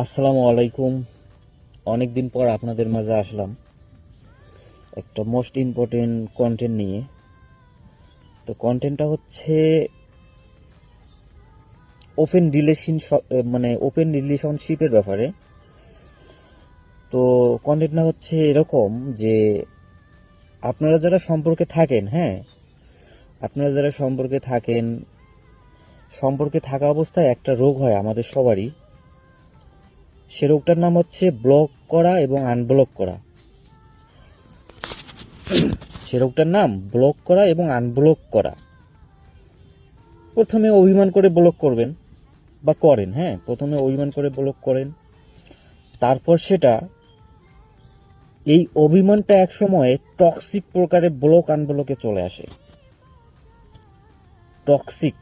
আসসালামু আলাইকুম। অনেকদিন পর আপনাদের মাঝে আসলাম একটা মোস্ট ইম্পর্টেন্ট কন্টেন্ট নিয়ে। তো কন্টেন্টটা হচ্ছে ওপেন রিলেশন, মানে ওপেন রিলেশনশিপের ব্যাপারে। তো কন্টেন্টটা হচ্ছে এরকম যে আপনারা যারা সম্পর্কে থাকেন, হ্যাঁ, আপনারা যারা সম্পর্কে থাকা অবস্থায় একটা রোগ হয় আমাদের সবারই। সে রোগটার নাম হচ্ছে ব্লক করা এবং আনব্লক করা। সে রোগটার নাম ব্লক করা এবং আনব্লক করা। প্রথমে অভিমান করে ব্লক করবেন বা করেন, হ্যাঁ, প্রথমে অভিমান করে ব্লক করেন, তারপর সেটা এই অভিমানটা এক সময়ে টক্সিক প্রকারে ব্লক আনব্লকে চলে আসে। টক্সিক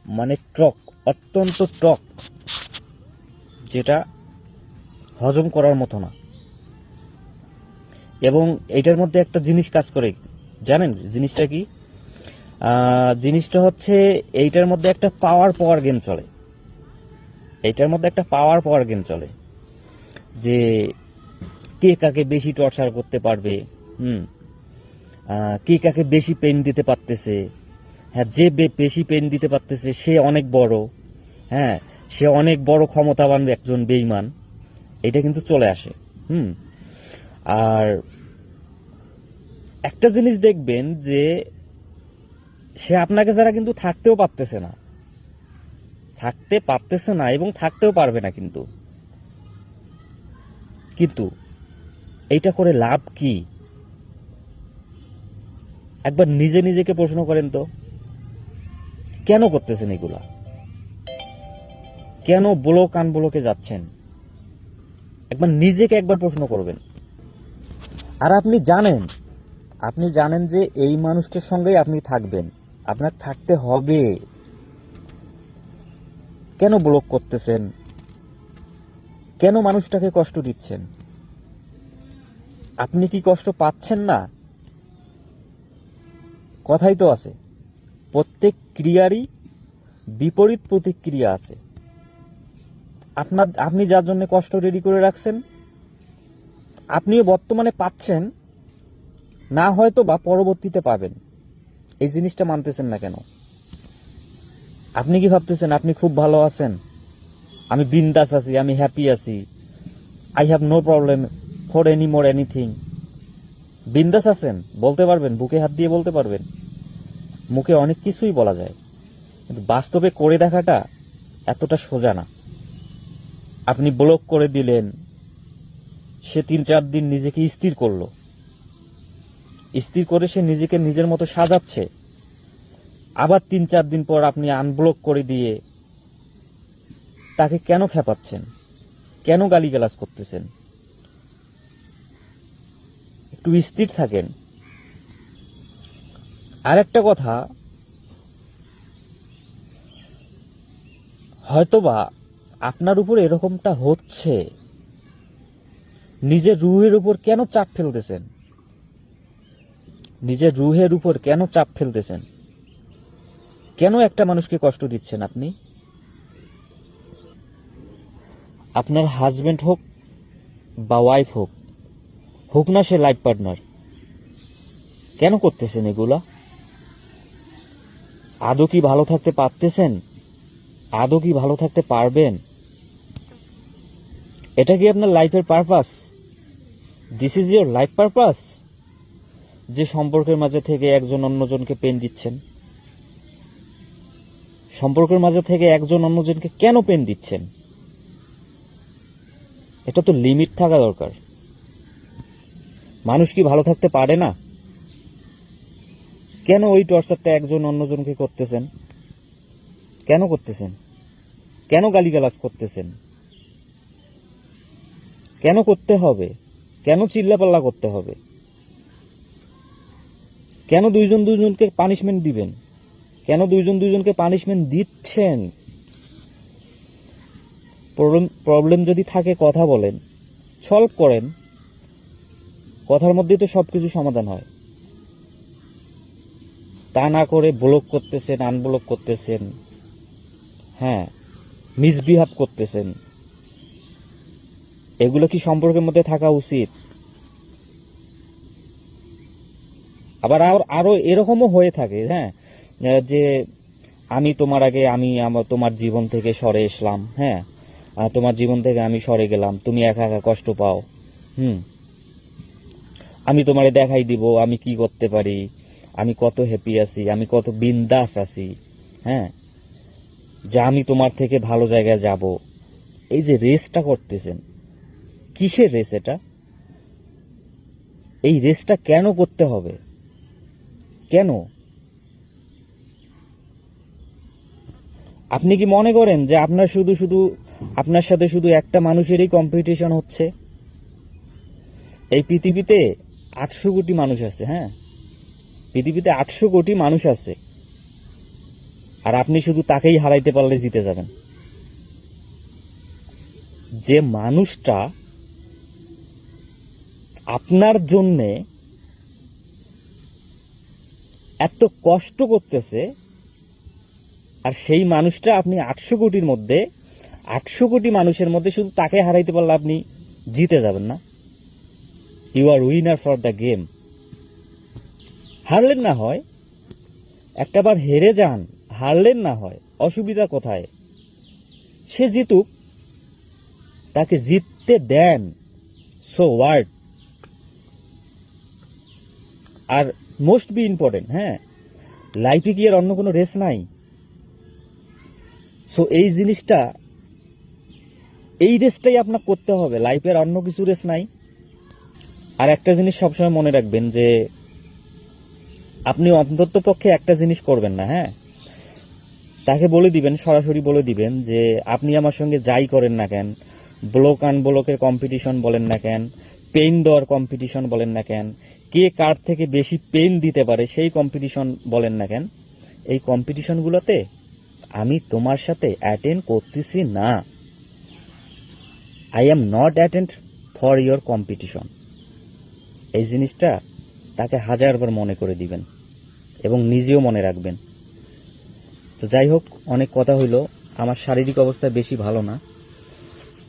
মানে টক, অত্যন্ত টক, যেটা হজম করার মতো না। এবং এটার মধ্যে একটা জিনিস কাজ করে, জানেন জিনিসটা কি? জিনিসটা হচ্ছে এইটার মধ্যে একটা পাওয়ার গেম চলে। যে কে কাকে বেশি টর্চার করতে পারবে, হুম, কে কাকে বেশি পেন দিতে পারতেছে। হ্যাঁ, যে বেশি পেন দিতে পারতেছে সে অনেক বড়, হ্যাঁ, সে অনেক বড় ক্ষমতাবান একজন বেঈমান। এটা কিন্তু চলে আসে। হুম। আর একটা জিনিস দেখবেন যে সে আপনাকে ছাড়া কিন্তু থাকতে পারতেছে না এবং থাকতেও পারবে না। কিন্তু কিন্তু এইটা করে লাভ কি? একবার নিজেকে প্রশ্ন করেন তো, কেন করতেছেন এগুলা? কেন ব্লক আনব্লকে যাচ্ছেন? একবার নিজেকে একবার প্রশ্ন করবেন। আর আপনি জানেন যে এই মানুষটার সঙ্গেই আপনি থাকবেন, আপনার থাকতে হবে। কেন ব্লক করতেছেন? কেন মানুষটাকে কষ্ট দিচ্ছেন? আপনি কি কষ্ট পাচ্ছেন না? কথাই তো আছে, প্রত্যেক ক্রিয়ারই বিপরীত প্রতিক্রিয়া আছে। আপনি যার জন্য কষ্ট রেডি করে রাখছেন, আপনিও বর্তমানে পাচ্ছেন না, হয়তো বা পরবর্তীতে পাবেন। এই জিনিসটা মানতেছেন না কেন? আপনি কি ভাবতেছেন আপনি খুব ভালো আছেন, আমি বিন্দাস আছি, আমি হ্যাপি আছি, I have no problem for any more anything? বিন্দাস আছেন বলতে পারবেন, বুকে হাত দিয়ে বলতে পারবেন, মুখে অনেক কিছুই বলা যায়, কিন্তু বাস্তবে করে দেখাটা এতটা সোজা না। আপনি ব্লক করে দিলেন, সে 3-4 দিন নিজেকে স্থির করে সে নিজেকে নিজের মতো সাজাচ্ছে। আবার 3-4 দিন পর আপনি আনব্লক করে দিয়ে তাকে কেন খেপাচ্ছেন? কেন গালিগালাজ করতেছেন? একটু স্থির থাকেন। আর একটা কথা, হয়তোবা আপনার উপর এরকমটা হচ্ছে, নিজের রুহের উপর কেন চাপ ফেলতেছেন? নিজের রুহের উপর কেন চাপ ফেলতেছেন? কেন একটা মানুষকে কষ্ট দিচ্ছেন আপনি? আপনার হাজবেন্ড হোক বা ওয়াইফ হোক না সে লাইফ পার্টনার, কেন করতেছেন এগুলা? আদৌ কি ভালো থাকতে পারতেছেন? আদৌ কি ভালো থাকতে পারবেন? এটা কি আপনার লাইফের purpose? This is your life purpose? যে সম্পর্কের মাঝে থেকে একজন অন্যজনকে পেন দিচ্ছেন? সম্পর্কের মাঝে থেকে একজন অন্যজনকে কেন পেন দিচ্ছেন? এটা তো লিমিট থাকা দরকার। মানুষ কি ভালো থাকতে পারে না? কেন ওই টর্চারটা একজন অন্যজনকে করতেছেন? কেন করতেছেন? কেন গালিগালাজ করতেছেন? কেন করতে হবে? কেন চিল্লাপাল্লা করতে হবে? কেন দুইজনকে পানিশমেন্ট দিবেন? কেন দুইজনকে পানিশমেন্ট দিচ্ছেন? প্রবলেম যদি থাকে কথা বলেন, সলভ করেন। কথার মধ্যেই তো সবকিছু সমাধান হয়। তা না করে ব্লক করতেছেন, আনব্লক করতেছেন, হ্যাঁ, মিসবিহেভ করতেছেন। এগুলো কি সম্পর্কের মধ্যে থাকা উচিত? আবার আরো এরকমও হয়ে থাকে, হ্যাঁ, যে আমি তোমার আগে তোমার জীবন থেকে সরে এসলাম, হ্যাঁ, তোমার জীবন থেকে আমি সরে গেলাম, তুমি একা একা কষ্ট পাও, আমি তোমারে দেখাই দিব আমি কি করতে পারি, আমি কত হ্যাপি আছি, আমি কত বিন্দাস আছি, হ্যাঁ, যে আমি তোমার থেকে ভালো জায়গায় যাব। এই যে রেসটা করতেছেন, কিসের রেস এটা? এই রেসটা কেন করতে হবে? কেন? আপনি কি মনে করেন যে আপনার সাথে শুধু একটা মানুষেরই কম্পিটিশন হচ্ছে? এই পৃথিবীতে 800 কোটি মানুষ আছে, হ্যাঁ, পৃথিবীতে 800 কোটি মানুষ আছে, আর আপনি শুধু তাকেই হারাইতে পারলে জিতে যাবেন। যে মানুষটা আপনার জন্যে এত কষ্ট করতেছে, আর সেই মানুষটা আপনি 800 কোটির মধ্যে 800 কোটি মানুষের মধ্যে শুধু তাকে হারাইতে পারলে আপনি জিতে যাবেন না? You are winner for the game. হারলেন না হয় একটাবার হেরে যান, হারলেন না হয়, অসুবিধা কোথায়? সে জিতুক, তাকে জিততে দেন, সো হোয়াট। আর মোস্ট বি ইম্পর্টেন্ট, হ্যাঁ, লাইফে কি আর অন্য কোনো রেস নাই? সো এই জিনিসটা, এই রেসটাই আপনার করতে হবে, লাইফের অন্য কিছু রেস নাই। আর একটা জিনিস সবসময় মনে রাখবেন যে আপনি অন্তত পক্ষে একটা জিনিস করবেন না, হ্যাঁ, তাকে বলে দিবেন, সরাসরি বলে দিবেন যে আপনি আমার সঙ্গে যাই করেন না কেন, ব্লক আনব্লকের কম্পিটিশন বলেন না কেন, পেইন দেওয়ার কম্পিটিশন বলেন না কেন, কে কার থেকে বেশি পেইন দিতে পারে সেই কম্পিটিশন বলেন না কেন, এই কম্পিটিশনগুলোতে আমি তোমার সাথে অ্যাটেন্ড করতেছি না। I am not attend for your competition. এই জিনিসটা তাকে 1000বার মনে করে দিবেন এবং নিজেও মনে রাখবেন। তো যাই হোক, অনেক কথা হইলো। আমার শারীরিক অবস্থা বেশি ভালো না,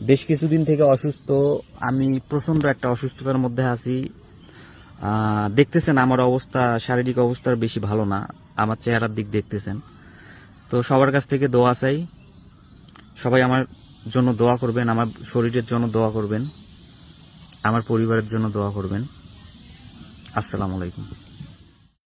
বেশ কিছুদিন থেকে অসুস্থ, আমি প্রচণ্ড একটা অসুস্থতার মধ্যে আছি। দেখতেছেন আমার অবস্থা, শারীরিক অবস্থার বেশি ভালো না, আমার চেহারার দিক দেখতেছেন। তো সবার কাছ থেকে দোয়া চাই, সবাই আমার জন্য দোয়া করবেন, আমার শরীরের জন্য দোয়া করবেন, আমার পরিবারের জন্য দোয়া করবেন। আসসালামু আলাইকুম।